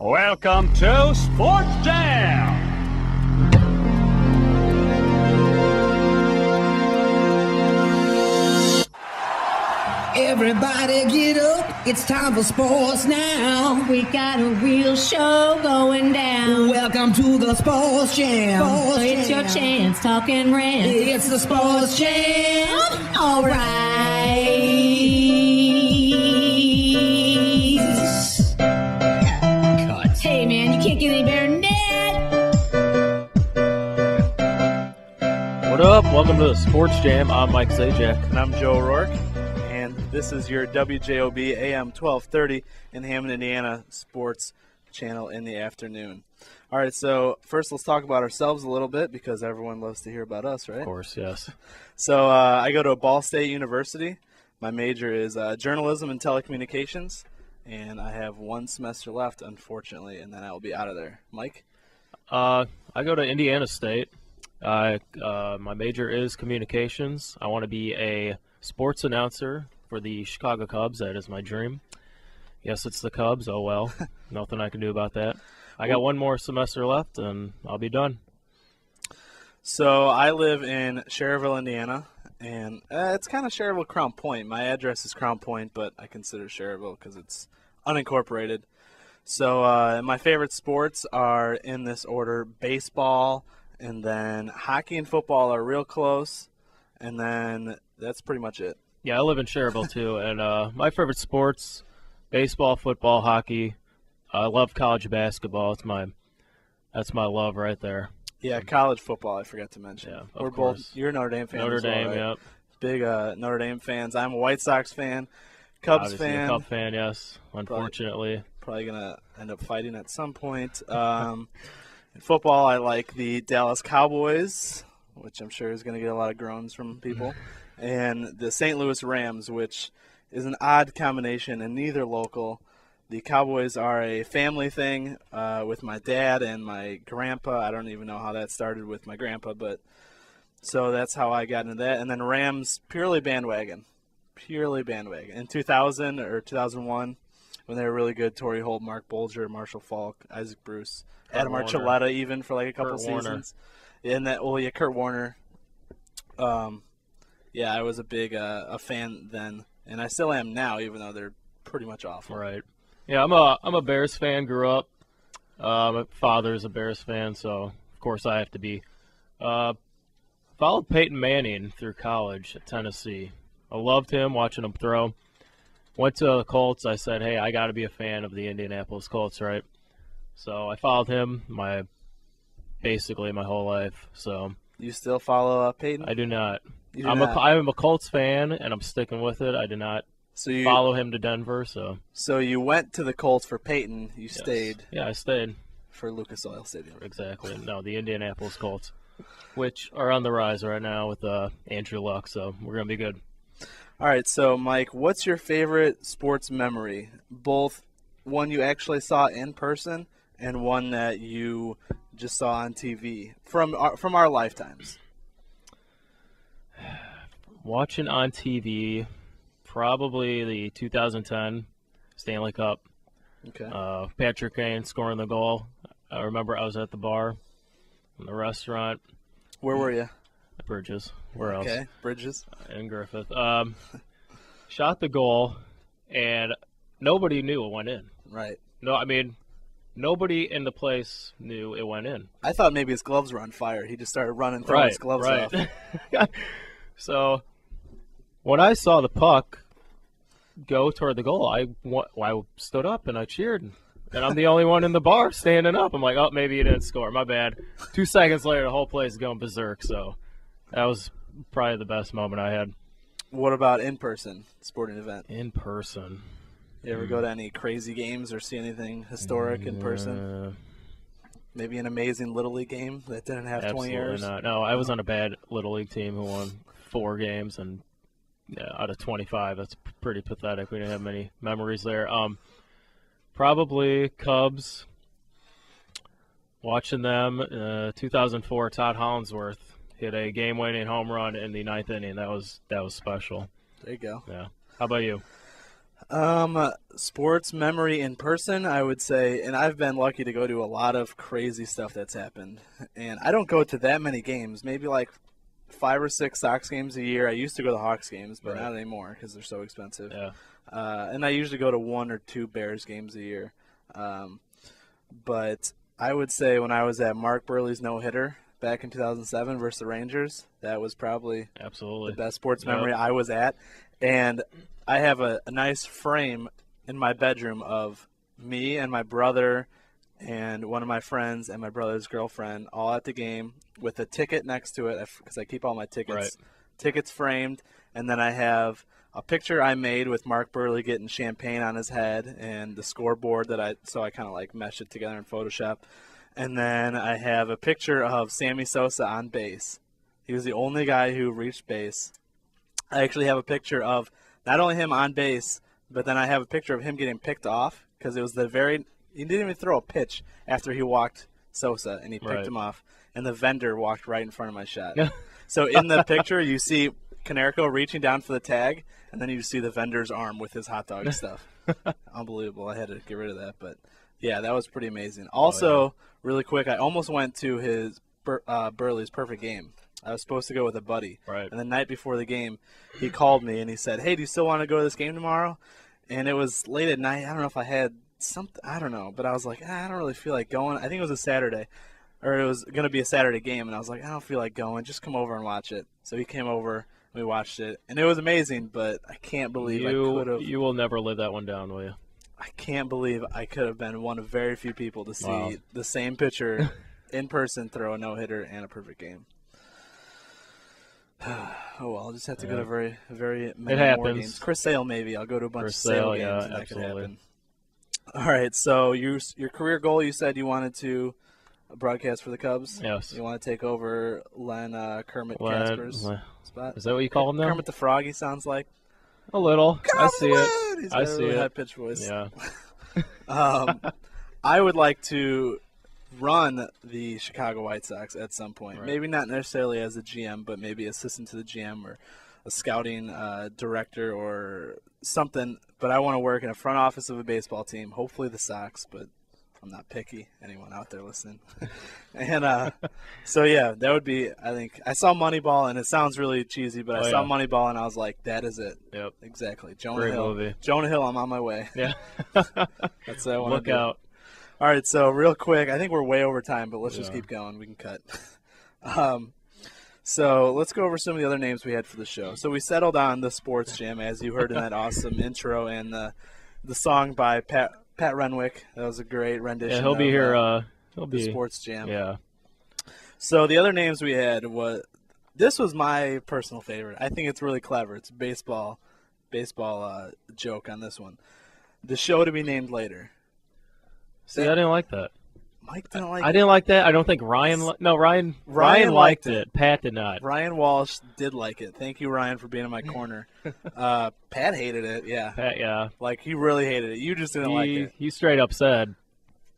Welcome to Sports Jam! Everybody get up, it's time for sports now. We got a real show going down. Welcome to the Sports Jam. It's your chance, talk and rant. It's the Sports Jam. All right. Cut. Hey, man, you can't get any better than that. What up? Welcome to the Sports Jam. I'm Mike Zajac. And I'm Joe O'Rourke, and this is your WJOB AM1230 in Hammond, Indiana sports channel in the afternoon. All right, so first let's talk about ourselves a little bit because everyone loves to hear about us, right? Of course, yes. So I go to Ball State University. My major is journalism and telecommunications, and I have one semester left, unfortunately, and then I will be out of there. Mike? I go to Indiana State. My major is communications. I want to be a sports announcer for the Chicago Cubs. That is my dream. Yes, it's the Cubs. Oh, well. Nothing I can do about that. I got one more semester left, and I'll be done. So I live in Cherville, Indiana, and it's kind of Cherville Crown Point. My address is Crown Point, but I consider Cherville because it's unincorporated. So my favorite sports are in this order: baseball, and then hockey and football are real close, and then that's pretty much it. Yeah, I live in Cherville, too, and my favorite sports, baseball, football, hockey. I love college basketball. That's my love right there. Yeah, college football, I forgot to mention. Yeah, We're course. both. You're a Notre Dame fan. Notre as well, Dame, right? yep. Big Notre Dame fans. I'm a White Sox fan, Cubs Obviously fan. a Cub fan, yes, unfortunately. Probably gonna end up fighting at some point. In football, I like the Dallas Cowboys, which I'm sure is going to get a lot of groans from people, and the St. Louis Rams, which is an odd combination and neither local. The Cowboys are a family thing with my dad and my grandpa. I don't even know how that started with my grandpa, but so that's how I got into that. And then Rams, purely bandwagon. In 2000 or 2001, when they were really good, Torrey Holt, Mark Bolger, Marshall Falk, Isaac Bruce, Adam Archuleta even for like a couple seasons. And that, Kurt Warner. Yeah, I was a big a fan then, and I still am now, even though they're pretty much awful. Right. Yeah, I'm a Bears fan. Grew up. My father's a Bears fan, so of course I have to be. Followed Peyton Manning through college at Tennessee. I loved him, watching him throw. Went to the Colts. I said, hey, I got to be a fan of the Indianapolis Colts, right? So I followed him basically my whole life. So you still follow Peyton? I do not. I'm a Colts fan, and I'm sticking with it. I did not follow him to Denver. So you went to the Colts for Peyton. You stayed. Yeah, I stayed. For Lucas Oil Stadium. Exactly. No, the Indianapolis Colts, which are on the rise right now with Andrew Luck, so we're going to be good. All right, so Mike, what's your favorite sports memory? Both one you actually saw in person and one that you just saw on TV from our lifetimes. Watching on TV, probably the 2010 Stanley Cup. Okay. Patrick Kane scoring the goal. I remember I was at the bar, in the restaurant. Where were you? At Bridges. Where else? Okay, Bridges. In Griffith. Shot the goal, and nobody knew it went in. Right. No, I mean, nobody in the place knew it went in. I thought maybe his gloves were on fire. He just started running, throwing his gloves off. So when I saw the puck go toward the goal, I stood up and I cheered. And I'm the only one in the bar standing up. I'm like, oh, maybe he didn't score. My bad. 2 seconds later, the whole place is going berserk. So that was probably the best moment I had. What about in-person sporting event? In person. You ever go to any crazy games or see anything historic in person? Maybe an amazing Little League game that didn't have 20 years? Absolutely not. No, I was on a bad Little League team who won 4 games, and out of 25, that's pretty pathetic. We didn't have many memories there. Probably Cubs. Watching them, 2004, Todd Hollinsworth hit a game-winning home run in the 9th inning. That was special. There you go. Yeah. How about you? Sports memory in person, I would say, and I've been lucky to go to a lot of crazy stuff that's happened. And I don't go to that many games, maybe like 5 or 6 Sox games a year. I used to go to Hawks games, but not anymore because they're so expensive. Yeah. And I usually go to 1 or 2 Bears games a year. But I would say when I was at Mark Burley's no-hitter back in 2007 versus the Rangers, that was probably Absolutely the best sports memory I was at. And I have a nice frame in my bedroom of me and my brother and one of my friends and my brother's girlfriend all at the game with a ticket next to it because I keep all my tickets. Tickets framed, and then I have a picture I made with Mark Burley getting champagne on his head and the scoreboard so I kind of like meshed it together in Photoshop. And then I have a picture of Sammy Sosa on base. He was the only guy who reached base. I actually have a picture of not only him on base, but then I have a picture of him getting picked off because it was he didn't even throw a pitch after he walked Sosa, and he picked him off, and the vendor walked right in front of my shot. So in the picture, you see Konerko reaching down for the tag, and then you see the vendor's arm with his hot dog stuff. Unbelievable. I had to get rid of that, but yeah, that was pretty amazing. Also, really quick, I almost went to his Burley's perfect game. I was supposed to go with a buddy. Right. And the night before the game, he called me and he said, "Hey, do you still want to go to this game tomorrow?" And it was late at night. I don't know if I had something. I don't know. But I was like, I don't really feel like going. I think it was a Saturday. Or it was going to be a Saturday game. And I was like, I don't feel like going. Just come over and watch it. So he came over. We watched it. And it was amazing. But I can't believe I could have. You will never live that one down, will you? I can't believe I could have been one of very few people to see the same pitcher in person throw a no-hitter and a perfect game. Oh, well, I'll just have to go to very many more games. Chris Sale, maybe. I'll go to a bunch of Sale games, and that could happen. All right, so your career goal, you said you wanted to broadcast for the Cubs? Yes. You want to take over Kermit Casper's spot? Is that what you call him now? Kermit the Frog, he sounds like. A little. I see it. He's got a really high-pitched voice. Yeah. I would like to run the Chicago White Sox at some point. Right. Maybe not necessarily as a GM, but maybe assistant to the GM or a scouting director or something. But I want to work in a front office of a baseball team, hopefully the Sox, but I'm not picky. Anyone out there listening? And so, yeah, that would be, I think, I saw Moneyball, and it sounds really cheesy, but I saw Moneyball, and I was like, that is it. Yep. Exactly. Jonah Great Hill. movie. Jonah Hill, I'm on my way. Yeah. That's what I want to do. Look out. All right, so real quick, I think we're way over time, but let's just keep going. We can cut. So let's go over some of the other names we had for the show. So we settled on the Sports Jam, as you heard in that awesome intro, and the song by Pat Renwick. That was a great rendition. Yeah, he'll be here. He'll be the Sports Jam. Yeah. So the other names we had this was my personal favorite. I think it's really clever. It's a baseball joke on this one. The show to be named later. See, I didn't like that. Mike didn't like it. I didn't like that. I don't think Ryan. Ryan liked it. Pat did not. Ryan Walsh did like it. Thank you, Ryan, for being in my corner. Pat hated it. Yeah. Pat, yeah. Like he really hated it. You just didn't like it. He straight up said.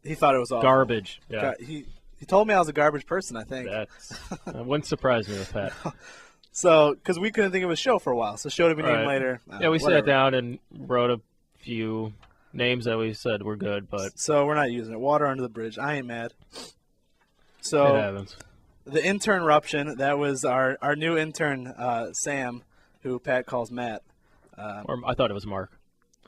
He thought it was awful. Garbage. Yeah. He told me I was a garbage person. I think. That wouldn't surprise me with Pat. So, because we couldn't think of a show for a while, so show to be named later. Yeah, we whatever. sat down and wrote a few names that we said were good, but so we're not using it. Water under the bridge. I ain't mad. So it happens. The intern eruption. That was our new intern, Sam, who Pat calls Matt. Or I thought it was Mark.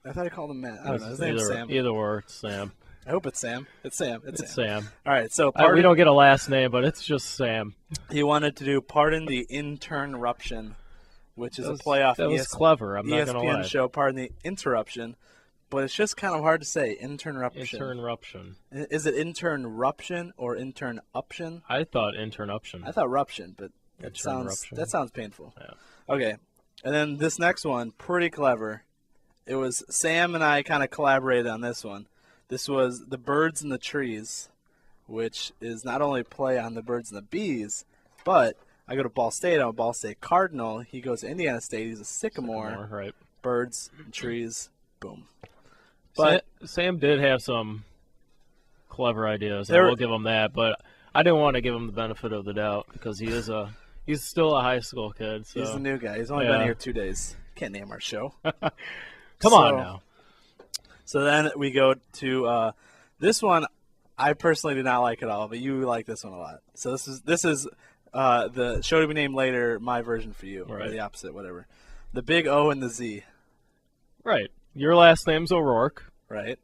I thought he called him Matt. I don't know. His name's Sam. Either or, it's Sam. I hope it's Sam. It's Sam. It's Sam. All right. So we don't get a last name, but it's just Sam. He wanted to do Pardon the Intern Eruption, which is a playoff. That was clever. I'm not gonna lie. ESPN show. Pardon the Interruption. But it's just kind of hard to say. Internruption. Internruption. Is it internruption or internuption? I thought internuption. I thought ruption, but that sounds painful. Yeah. Okay. And then this next one, pretty clever. It was Sam and I kind of collaborated on this one. This was The Birds and the Trees, which is not only play on the birds and the bees, but I go to Ball State. I'm a Ball State Cardinal. He goes to Indiana State. He's a Sycamore. Right. Birds and trees. Boom. But Sam did have some clever ideas. I will give him that, but I didn't want to give him the benefit of the doubt because he's still a high school kid. So. He's a new guy. He's only been here 2 days. Can't name our show. Come on now. So then we go to this one. I personally did not like at all, but you like this one a lot. So this is the show to be named later, my version for you, or the opposite, whatever. The big O and the Z. Right. Your last name's O'Rourke. Right.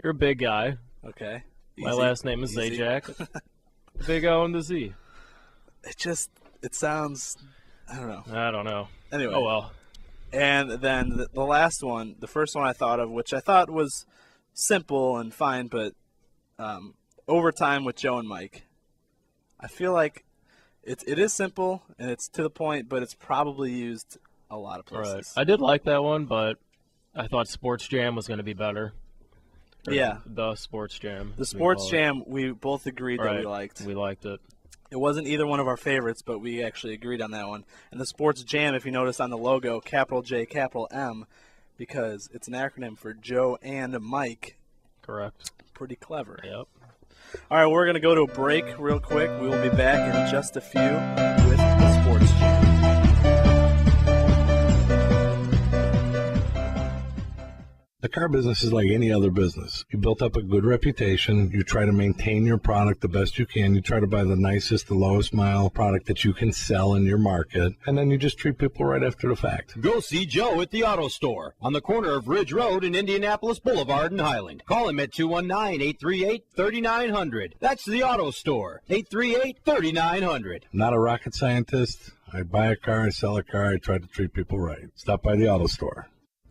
You're a big guy. Okay. My last name is Zajac. The big O and the Z. It sounds, I don't know. Anyway. Oh, well. And then the last one, the first one I thought of, which I thought was simple and fine, but overtime with Joe and Mike. I feel like it is simple and it's to the point, but it's probably used a lot of places. Right. I did like that one, but I thought Sports JaM was going to be better. Yeah. The Sports JaM. The Sports JaM, we both agreed that we liked. We liked it. It wasn't either one of our favorites, but we actually agreed on that one. And the Sports JaM, if you notice on the logo, capital J, capital M, because it's an acronym for Joe and Mike. Correct. Pretty clever. Yep. All right, we're going to go to a break real quick. We will be back in just a few with the Sports JaM. The car business is like any other business. You built up a good reputation. You try to maintain your product the best you can. You try to buy the nicest, the lowest mile product that you can sell in your market. And then you just treat people right after the fact. Go see Joe at the Auto Store on the corner of Ridge Road and Indianapolis Boulevard in Highland. Call him at 219-838-3900. That's the Auto Store, 838-3900. I'm not a rocket scientist. I buy a car, I sell a car, I try to treat people right. Stop by the Auto Store.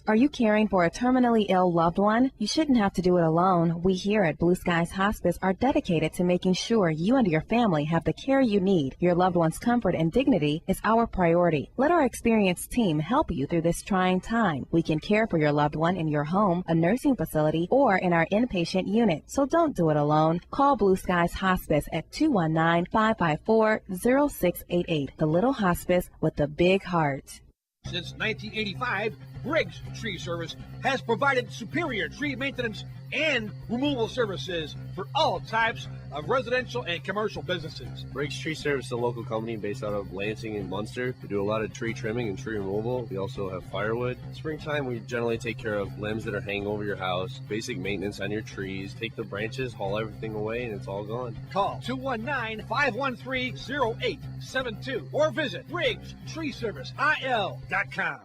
Are you caring for a terminally ill loved one? You shouldn't have to do it alone. We here at Blue Skies Hospice are dedicated to making sure you and your family have the care you need. Your loved one's comfort and dignity is our priority. Let our experienced team help you through this trying time. We can care for your loved one in your home, a nursing facility, or in our inpatient unit. So don't do it alone. Call Blue Skies Hospice at 219-554-0688. The little hospice with the big heart. Since 1985, Briggs Tree Service has provided superior tree maintenance and removal services for all types of residential and commercial businesses. Briggs Tree Service is a local company based out of Lansing and Munster. We do a lot of tree trimming and tree removal. We also have firewood. Springtime, we generally take care of limbs that are hanging over your house, basic maintenance on your trees, take the branches, haul everything away, and it's all gone. Call 219-513-0872 or visit BriggsTreeServiceIL.com.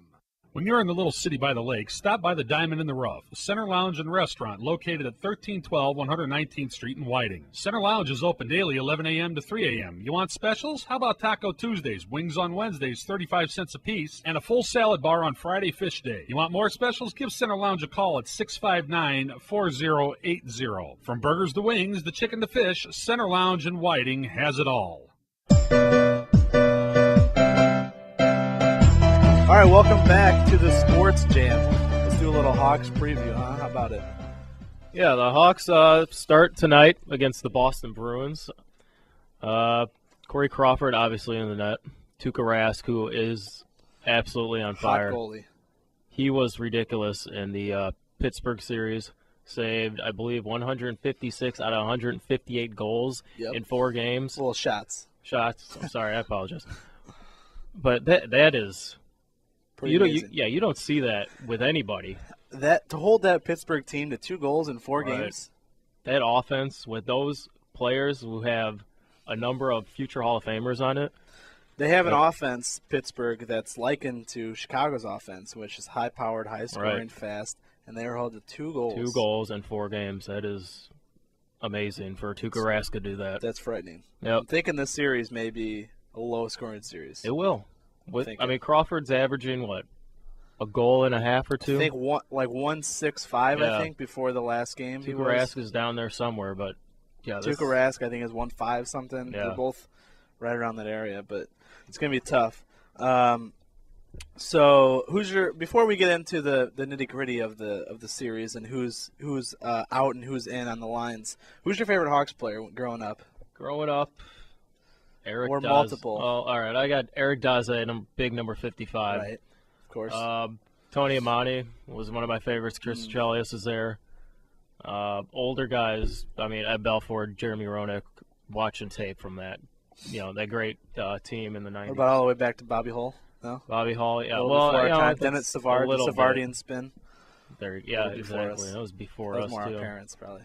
When you're in the little city by the lake, stop by the Diamond in the Rough, a center lounge and restaurant located at 1312 119th Street in Whiting. Center Lounge is open daily 11 a.m. to 3 a.m. You want specials? How about Taco Tuesdays, wings on Wednesdays, 35 cents a piece, and a full salad bar on Friday Fish Day. You want more specials? Give Center Lounge a call at 659-4080. From burgers to wings, the chicken to fish, Center Lounge in Whiting has it all. All right, welcome back to the Sports JaM. Let's do a little Hawks preview, huh? How about it? Yeah, the Hawks start tonight against the Boston Bruins. Corey Crawford, obviously, in the net. Tuukka Rask, who is absolutely on fire. Hot goalie. He was ridiculous in the Pittsburgh series. Saved, I believe, 156 out of 158 goals in 4 games. Well, shots. I'm sorry, I apologize. But that is... You don't see that with anybody. That to hold that Pittsburgh team to 2 goals in 4 games. That offense with those players who have a number of future Hall of Famers on it. They have an offense, Pittsburgh, that's likened to Chicago's offense, which is high-powered, high-scoring, fast, and they were held to 2 goals. 2 goals in 4 games. That is amazing for Tuukka Rask to do that. That's frightening. Yep. I'm thinking this series may be a low-scoring series. It will. Crawford's averaging, a goal and a half or 2? I think 1.65, I think, before the last game. Tuukka Rask is down there somewhere, but, yeah. Tuukka Rask, I think, is 1.5 something. Yeah. They're both right around that area, but it's going to be tough. So, before we get into the nitty-gritty of the series and who's out and who's in on the lines, who's your favorite Hawks player growing up? Eric or Daza. multiple. Oh, all right. I got Eric Daza and big number 55. Right, of course. Tony Amani was one of my favorites. Chris Chelios is there. Older guys, Ed Belford, Jeremy Roenick, watching tape from that. That great team in the 90s. What about all the way back to Bobby Hull? No? Bobby Hall, yeah. Then it's Savardian spin. Exactly. That was before us, more too. Our parents, probably.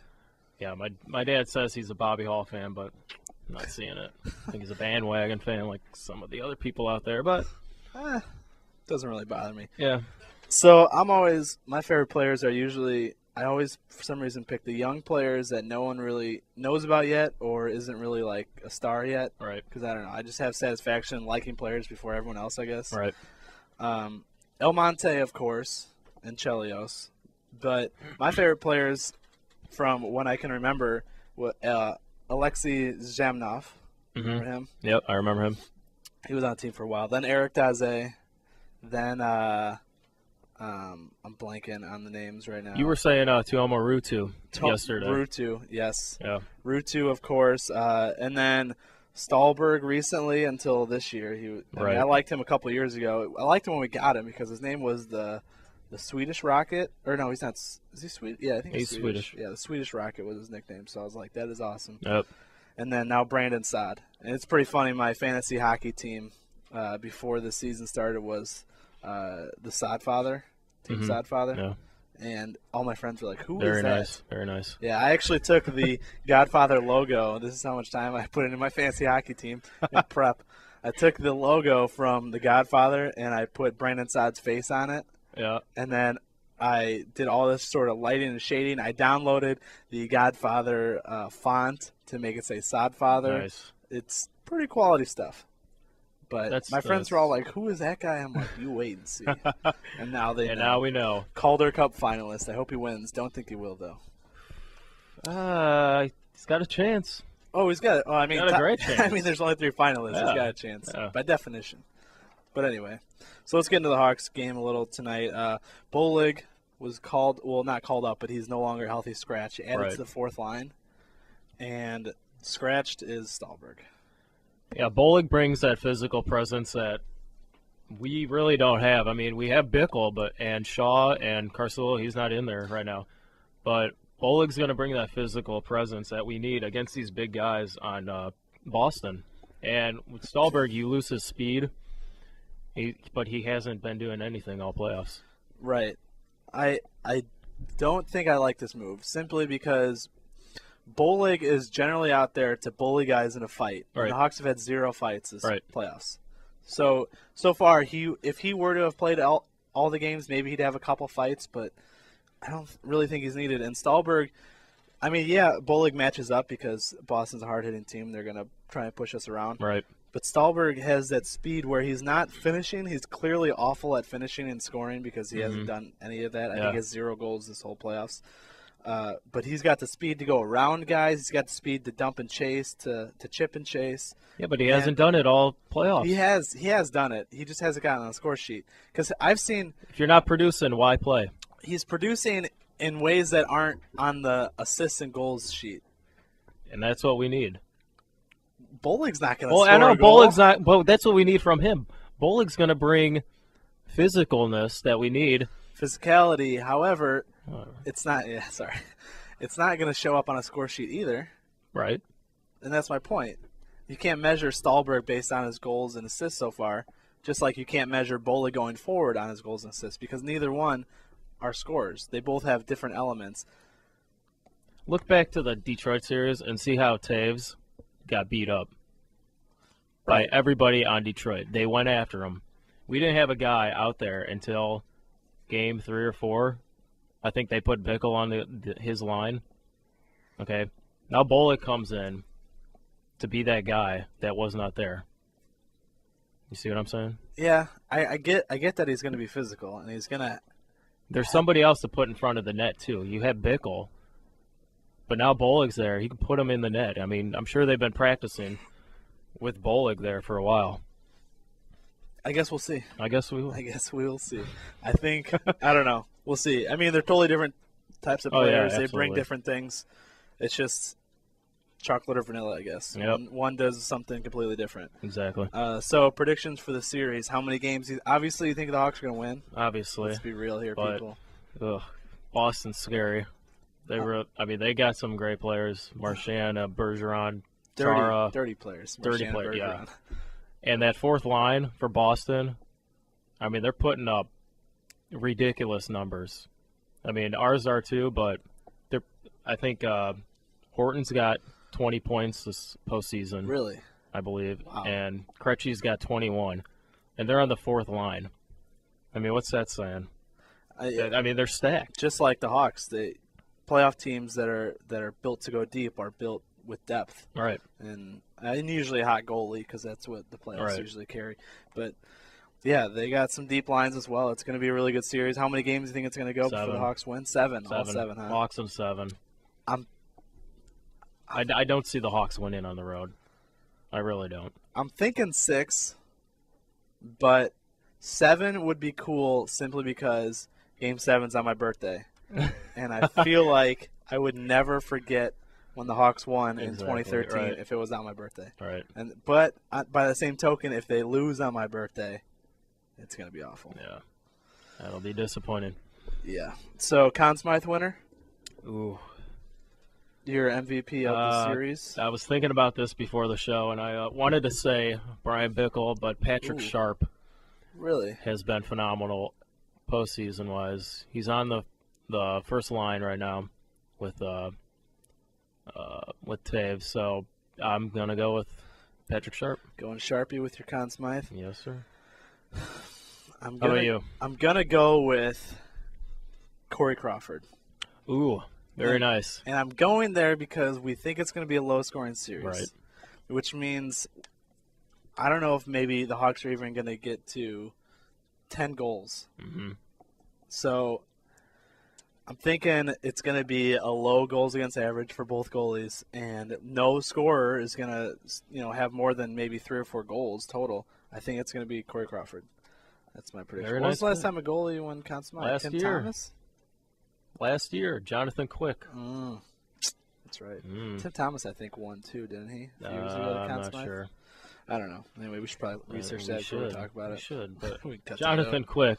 Yeah, my dad says he's a Bobby Hall fan, but I'm not seeing it. I think he's a bandwagon fan like some of the other people out there, but doesn't really bother me. Yeah. So my favorite players are usually, I always, for some reason, pick the young players that no one really knows about yet or isn't really like a star yet. Right. Because I don't know. I just have satisfaction liking players before everyone else, I guess. Right. El Monte, of course, and Chelios. But my favorite players from when I can remember were Alexei Zhamnov. Remember him? Yep, I remember him. He was on the team for a while. Then Eric Daze. Then I'm blanking on the names right now. You were saying Tuomo Ruutu yesterday. Ruutu, yes. Yeah. Ruutu, of course. And then Stahlberg recently until this year. I liked him a couple of years ago. I liked him when we got him because his name was the Swedish Rocket. Or no, he's not. Is he Swedish? Yeah, I think he's Swedish. Yeah, the Swedish Rocket was his nickname. So I was like, that is awesome. Yep. And then now Brandon Saad. And it's pretty funny. My fantasy hockey team before the season started was the Saad father, Team Saad father. Yeah. And all my friends were like, who Very is that? nice. Very nice. Yeah, I actually took the Godfather logo. This is how much time I put into my fantasy hockey team in prep. I took the logo from the Godfather, and I put Brandon Saad's face on it. Yeah. And then I did all this sort of lighting and shading. I downloaded the Godfather font to make it say Saad Father. Nice. It's pretty quality stuff. But my friends were all like, who is that guy? I'm like, you wait and see. And now they know. And now we know. Calder Cup finalist. I hope he wins. Don't think he will, though. He's got a chance. Oh, he's got it. Oh, I mean, got a great chance. I mean, there's only 3 finalists. Yeah. He's got a chance by definition. But anyway, so let's get into the Hawks game a little tonight. Bolig was not called up, but he's no longer healthy scratch. Added to the 4th line. And scratched is Stahlberg. Yeah, Bolig brings that physical presence that we really don't have. I mean, we have Bickle, and Shaw and Carcillo, he's not in there right now. But Bolig's going to bring that physical presence that we need against these big guys on Boston. And with Stahlberg, you lose his speed, but he hasn't been doing anything all playoffs. Right. I don't think I like this move simply because Bolig is generally out there to bully guys in a fight. Right. The Hawks have had 0 fights this playoffs. So far, if he were to have played all the games, maybe he'd have a couple fights, but I don't really think he's needed. And Stahlberg, I mean, yeah, Bolig matches up because Boston's a hard-hitting team. They're going to try and push us around. Right. But Stahlberg has that speed where he's not finishing. He's clearly awful at finishing and scoring because he hasn't done any of that. I think he has 0 goals this whole playoffs. But he's got the speed to go around guys. He's got the speed to dump and chase, to chip and chase. Yeah, but he hasn't done it all playoffs. He has done it. He just hasn't gotten on the score sheet. Because I've seen – if you're not producing, why play? He's producing in ways that aren't on the assists and goals sheet. And that's what we need. Bolig's not going to score I know a goal. Bolig's not – but that's what we need from him. Bolig's going to bring physicalness that we need. Physicality, however – it's not. Yeah, sorry. It's not going to show up on a score sheet either. Right. And that's my point. You can't measure Stahlberg based on his goals and assists so far, just like you can't measure Bolig going forward on his goals and assists because neither one are scores. They both have different elements. Look back to the Detroit series and see how Taves got beat up by everybody on Detroit. They went after him. We didn't have a guy out there until game 3 or 4. I think they put Bickle on his line. Okay. Now Bolig comes in to be that guy that was not there. You see what I'm saying? Yeah, I get that he's going to be physical and he's going to. There's somebody else to put in front of the net too. You have Bickle, but now Bolig's there. He can put him in the net. I mean, I'm sure they've been practicing with Bolig there for a while. I guess we'll see. I guess we will see. I think I don't know. We'll see. I mean, they're totally different types of players. They bring different things. It's just chocolate or vanilla, I guess. Yep. One does something completely different. Exactly. So predictions for the series. How many games? Obviously, you think the Hawks are going to win? Obviously. Let's be real here, people. Boston's scary. They got some great players. Marchand, Bergeron, Chara. Dirty players. Dirty players, yeah. And that 4th line for Boston, I mean, they're putting up ridiculous numbers. I mean, ours are too, but I think Horton's got 20 points this postseason. Really? I believe. Wow. And Krejci's got 21. And they're on the 4th line. I mean, what's that saying? I mean, they're stacked. Just like the Hawks, the playoff teams that are built to go deep are built with depth. Right. And usually a hot goalie because that's what the playoffs Right. usually carry. But, yeah, they got some deep lines as well. It's going to be a really good series. How many games do you think it's going to go before the Hawks win? 7. All 7, huh? Hawks and 7. I don't see the Hawks winning on the road. I really don't. I'm thinking 6, but 7 would be cool simply because Game 7's on my birthday. And I feel like I would never forget when the Hawks won in 2013 right. if it was on my birthday. Right. But by the same token, if they lose on my birthday, it's going to be awful. Yeah. That'll be disappointing. Yeah. So, Conn Smythe winner? Ooh. Your MVP of the series? I was thinking about this before the show, and I wanted to say Brian Bickle, but Patrick Sharp really has been phenomenal postseason-wise. He's on the first line right now with Taves, so I'm going to go with Patrick Sharp. Going Sharpie with your Conn Smythe? Yes, sir. How about you? I'm going to go with Corey Crawford. Ooh. Very nice. And I'm going there because we think it's going to be a low-scoring series. Right. Which means I don't know if maybe the Hawks are even going to get to 10 goals. Mm-hmm. So I'm thinking it's going to be a low goals against average for both goalies, and no scorer is going to have more than maybe 3 or 4 goals total. I think it's going to be Corey Crawford. That's my prediction. When was the last time a goalie won Conn Smythe? Tim Thomas? Last year, Jonathan Quick. That's right. Tim Thomas, I think, won too, didn't he? A few years ago to Conn Smythe? I'm not sure. I don't know. Anyway, we should probably research that before we talk about it. We should, but we can cut Jonathan Quick,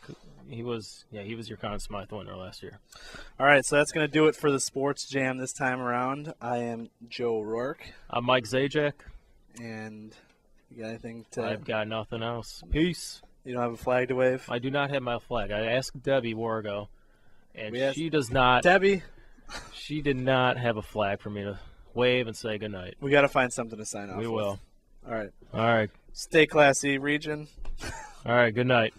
he was your Conn Smythe winner last year. All right, so that's going to do it for the Sports Jam this time around. I am Joe O'Rourke. I'm Mike Zajac. And you got anything to... I've got nothing else. Peace. You don't have a flag to wave? I do not have my flag. I asked Debbie Wargo, and she does not. Debbie? She did not have a flag for me to wave and say goodnight. We got to find something to sign off We with. will. All right. All right. Stay classy, region. All right, good night.